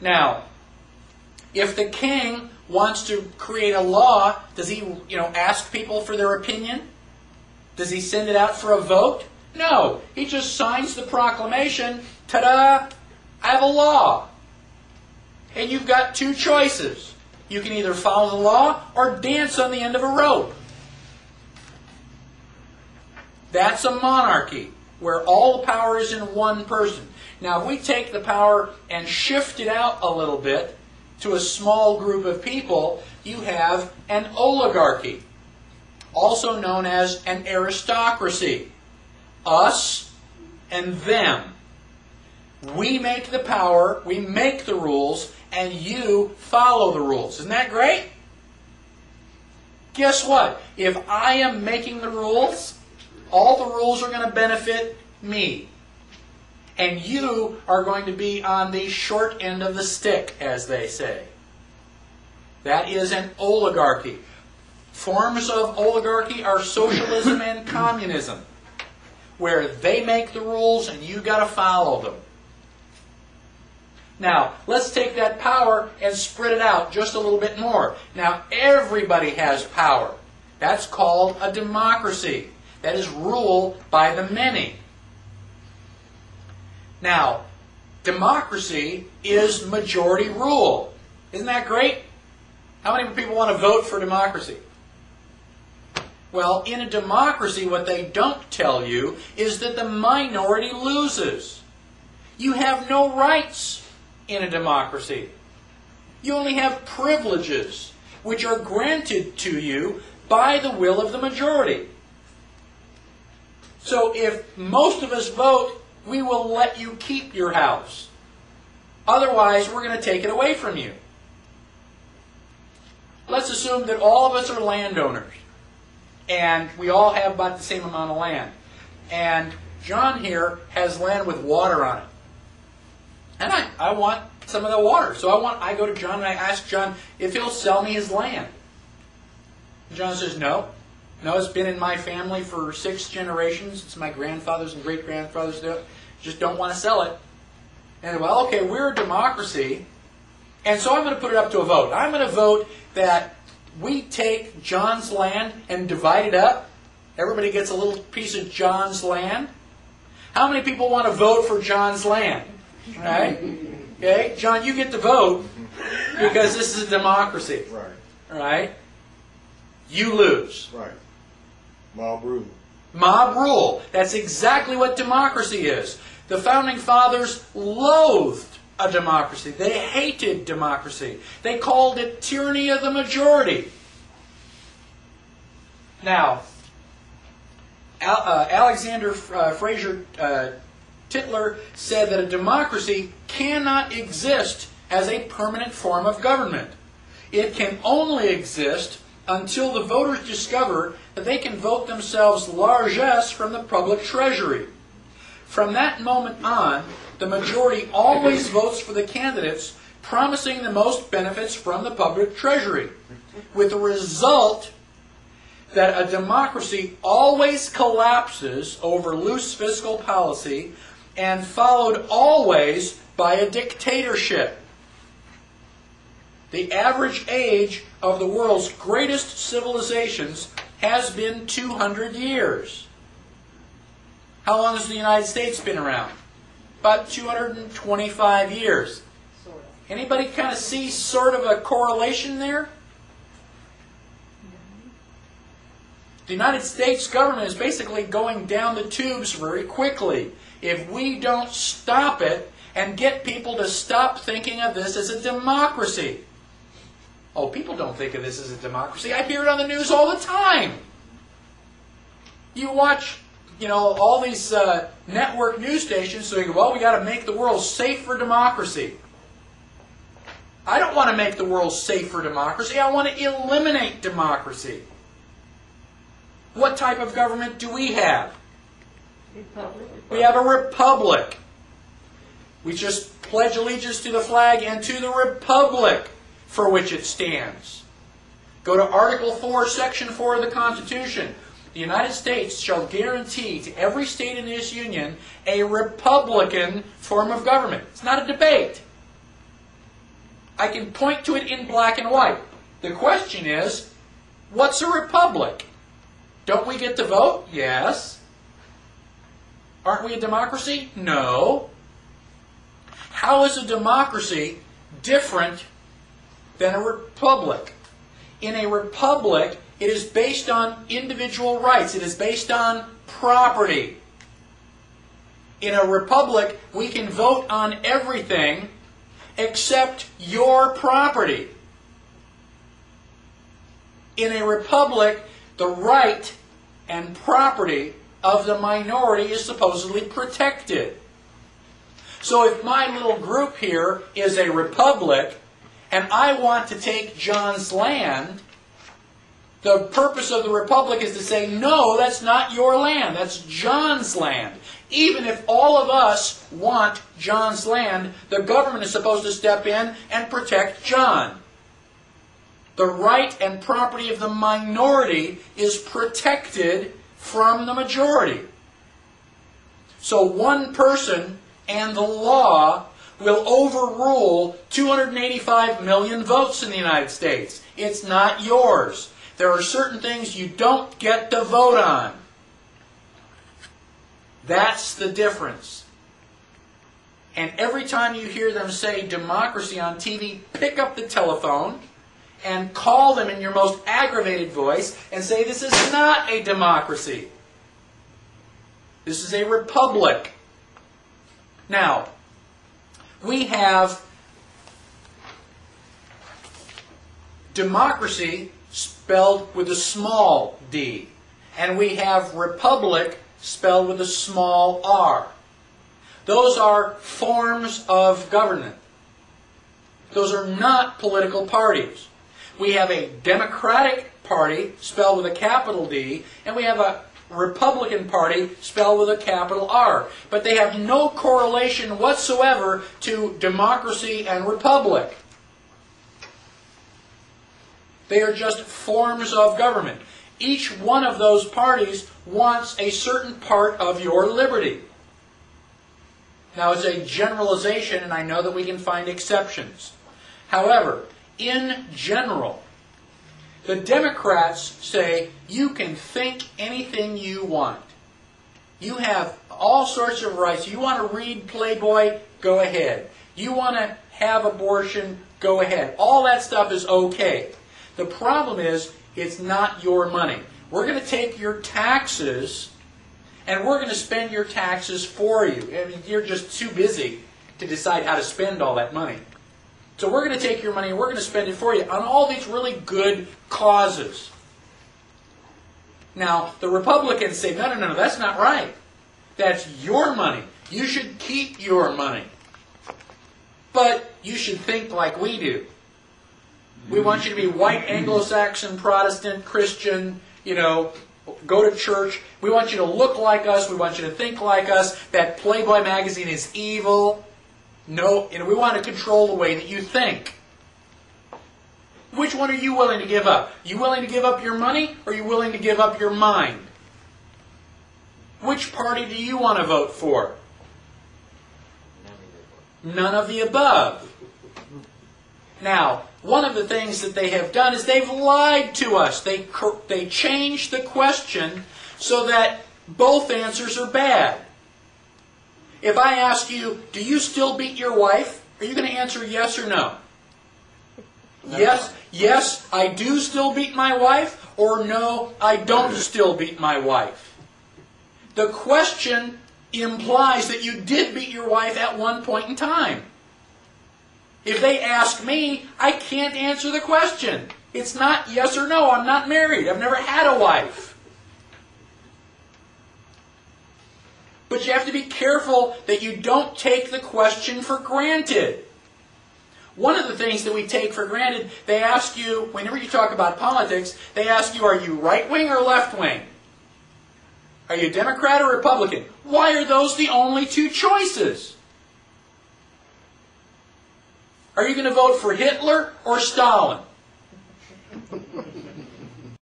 Now, if the king wants to create a law, does he, ask people for their opinion? Does he send it out for a vote? No. He just signs the proclamation. Ta-da! I have a law. And you've got two choices. You can either follow the law or dance on the end of a rope. That's a monarchy, where all the power is in one person. Now, if we take the power and shift it out a little bit to a small group of people, you have an oligarchy, also known as an aristocracy. Us and them. We make the power, we make the rules, and you follow the rules. Isn't that great? Guess what? If I am making the rules, all the rules are going to benefit me. And you are going to be on the short end of the stick, as they say. That is an oligarchy. Forms of oligarchy are socialism and communism, where they make the rules and you got to follow them. Now, let's take that power and spread it out just a little bit more. Now, everybody has power. That's called a democracy. That is rule by the many. Now, democracy is majority rule. Isn't that great? How many people want to vote for democracy? Well, in a democracy, what they don't tell you is that the minority loses. You have no rights in a democracy. You only have privileges, which are granted to you by the will of the majority. So if most of us vote, we will let you keep your house. Otherwise, we're going to take it away from you. Let's assume that all of us are landowners, and we all have about the same amount of land. And John here has land with water on it. And I want some of the water. So I go to John and I ask John if he'll sell me his land. And John says, no. No, it's been in my family for 6 generations. It's my grandfathers and great-grandfathers. Just don't want to sell it. And well, okay, we're a democracy. And so I'm going to put it up to a vote. I'm going to vote that we take John's land and divide it up. Everybody gets a little piece of John's land. How many people want to vote for John's land? Right? Okay, John, you get to vote because this is a democracy. Right. All right? You lose. Right. Mob rule. Mob rule. That's exactly what democracy is. The Founding Fathers loathed a democracy. They hated democracy. They called it tyranny of the majority. Now, Alexander Fraser Tytler said that a democracy cannot exist as a permanent form of government. It can only exist until the voters discover that they can vote themselves largesse from the public treasury. From that moment on, the majority always votes for the candidates promising the most benefits from the public treasury, with the result that a democracy always collapses over loose fiscal policy and followed always by a dictatorship. The average age of the world's greatest civilizations has been 200 years. How long has the United States been around? About 225 years. Anybody kind of see sort of a correlation there? The United States government is basically going down the tubes very quickly. If we don't stop it and get people to stop thinking of this as a democracy. Oh, people don't think of this as a democracy. I hear it on the news all the time. You watch, all these network news stations, so you go, well, we got to make the world safe for democracy. I don't want to make the world safe for democracy. I want to eliminate democracy. What type of government do we have? Republic. We have a republic. We just pledge allegiance to the flag and to the republic for which it stands. Go to Article 4, Section 4 of the Constitution. The United States shall guarantee to every state in this union a republican form of government. It's not a debate. I can point to it in black and white. The question is, what's a republic? Don't we get to vote? Yes. Aren't we a democracy? No. How is a democracy different than a republic? In a republic, it is based on individual rights. It is based on property. In a republic, we can vote on everything except your property. In a republic, the right and property of the minority is supposedly protected. So if my little group here is a republic, and I want to take John's land, the purpose of the republic is to say, no, that's not your land, that's John's land. Even if all of us want John's land, the government is supposed to step in and protect John. The right and property of the minority is protected from the majority. So one person and the law will overrule 285 million votes in the United States. It's not yours. There are certain things you don't get to vote on. That's the difference. And every time you hear them say democracy on TV, pick up the telephone and call them in your most aggravated voice and say, this is not a democracy. This is a republic. Now, we have democracy spelled with a small d, and we have republic spelled with a small r. Those are forms of government. Those are not political parties. We have a Democratic Party spelled with a capital D, and we have a Republican Party spelled with a capital R. But they have no correlation whatsoever to democracy and republic. They are just forms of government. Each one of those parties wants a certain part of your liberty. Now, it's a generalization, and I know that we can find exceptions. However, in general, the Democrats say you can think anything you want. You have all sorts of rights. You want to read Playboy? Go ahead. You want to have abortion? Go ahead. All that stuff is okay. The problem is, it's not your money. We're going to take your taxes, and we're going to spend your taxes for you. I mean, you're just too busy to decide how to spend all that money. So we're going to take your money and we're going to spend it for you on all these really good causes. Now, the Republicans say, no, that's not right. That's your money. You should keep your money. But you should think like we do. We want you to be white, Anglo-Saxon, Protestant, Christian, go to church. We want you to look like us. We want you to think like us. That Playboy magazine is evil. No, we want to control the way that you think. Which one are you willing to give up? You willing to give up your money, or are you willing to give up your mind? Which party do you want to vote for? None of the above. Now, one of the things that they have done is they've lied to us. They changed the question so that both answers are bad. If I ask you, do you still beat your wife? Are you going to answer yes or no? No. Yes, I do still beat my wife, or no, I don't still beat my wife. The question implies that you did beat your wife at one point in time. If they ask me, I can't answer the question. It's not yes or no. I'm not married. I've never had a wife. But you have to be careful that you don't take the question for granted. One of the things that we take for granted, they ask you, whenever you talk about politics, they ask you, are you right-wing or left-wing? Are you Democrat or Republican? Why are those the only two choices? Are you going to vote for Hitler or Stalin?